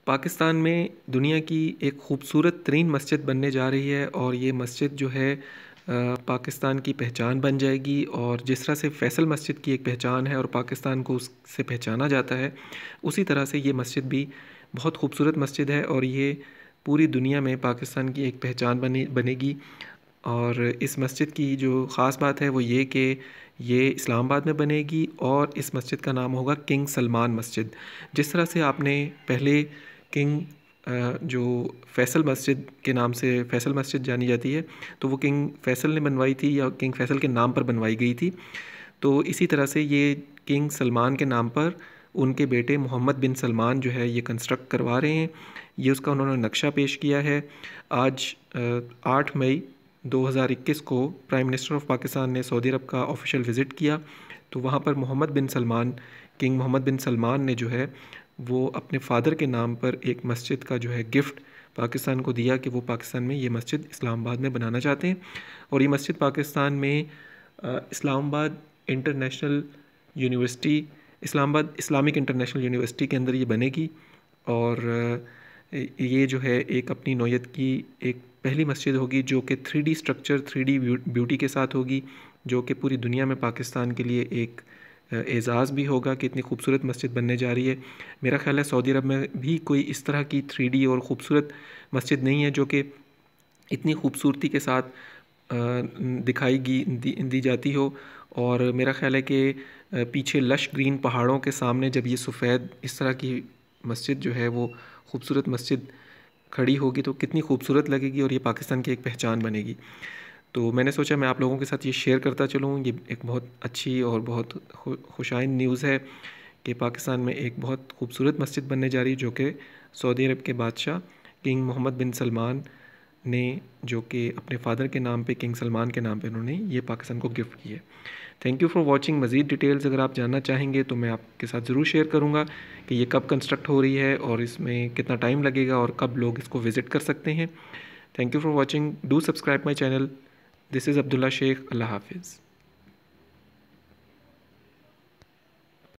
पाकिस्तान में दुनिया की एक ख़ूबसूरत तरीन मस्जिद बनने जा रही है और ये मस्जिद जो है पाकिस्तान की पहचान बन जाएगी। और जिस तरह से फ़ैसल मस्जिद की एक पहचान है और पाकिस्तान को उससे पहचाना जाता है, उसी तरह से ये मस्जिद भी बहुत खूबसूरत मस्जिद है और ये पूरी दुनिया में पाकिस्तान की एक पहचान बनेगी। और इस मस्जिद की जो ख़ास बात है वो ये कि ये इस्लामाबाद में बनेगी और इस मस्जिद का नाम होगा किंग सलमान मस्जिद। जिस तरह से आपने पहले किंग जो फ़ैसल मस्जिद के नाम से फ़ैसल मस्जिद जानी जाती है, तो वो किंग फ़ैसल ने बनवाई थी या किंग फ़ैसल के नाम पर बनवाई गई थी। तो इसी तरह से ये किंग सलमान के नाम पर उनके बेटे मोहम्मद बिन सलमान जो है ये कंस्ट्रक्ट करवा रहे हैं। ये उसका उन्होंने नक्शा पेश किया है। आज 8 मई 2021 को प्राइम मिनिस्टर ऑफ पाकिस्तान ने सऊदी अरब का ऑफिशियल विज़िट किया। तो वहाँ पर मोहम्मद बिन सलमान, किंग मोहम्मद बिन सलमान ने जो है वो अपने फ़ादर के नाम पर एक मस्जिद का जो है गिफ्ट पाकिस्तान को दिया कि वो पाकिस्तान में ये मस्जिद इस्लामाबाद में बनाना चाहते हैं। और ये मस्जिद पाकिस्तान में Islamabad international university, Islamabad Islamic international university के अंदर ये बनेगी। और ये जो है एक अपनी नौयत की एक पहली मस्जिद होगी जो कि 3D स्ट्रक्चर, 3D ब्यूटी के साथ होगी, जो कि पूरी दुनिया में पाकिस्तान के लिए एक एज़ाज़ भी होगा कि इतनी खूबसूरत मस्जिद बनने जा रही है। मेरा ख़्याल है सऊदी अरब में भी कोई इस तरह की 3D और ख़ूबसूरत मस्जिद नहीं है जो कि इतनी खूबसूरती के साथ दी जाती हो। और मेरा ख़्याल है कि पीछे लश ग्रीन पहाड़ों के सामने जब ये सफ़ेद इस तरह की मस्जिद जो है वो खूबसूरत मस्जिद खड़ी होगी तो कितनी खूबसूरत लगेगी और ये पाकिस्तान की एक पहचान बनेगी। तो मैंने सोचा मैं आप लोगों के साथ ये शेयर करता चलूँ। ये एक बहुत अच्छी और बहुत खुशाइन न्यूज़ है कि पाकिस्तान में एक बहुत खूबसूरत मस्जिद बनने जा रही है जो कि सऊदी अरब के बादशाह किंग मोहम्मद बिन सलमान ने, जो कि अपने फ़ादर के नाम पे, किंग सलमान के नाम पे उन्होंने ये पाकिस्तान को गिफ्ट की है। Thank you for watching. मज़ीद डिटेल्स अगर आप जानना चाहेंगे तो मैं आपके साथ ज़रूर शेयर करूँगा कि ये कब कंस्ट्रक्ट हो रही है और इसमें कितना टाइम लगेगा और कब लोग इसको विज़िट कर सकते हैं। Thank you for watching. Do subscribe my channel. This is Abdullah Shaikh. अल्लाह हाफिज़।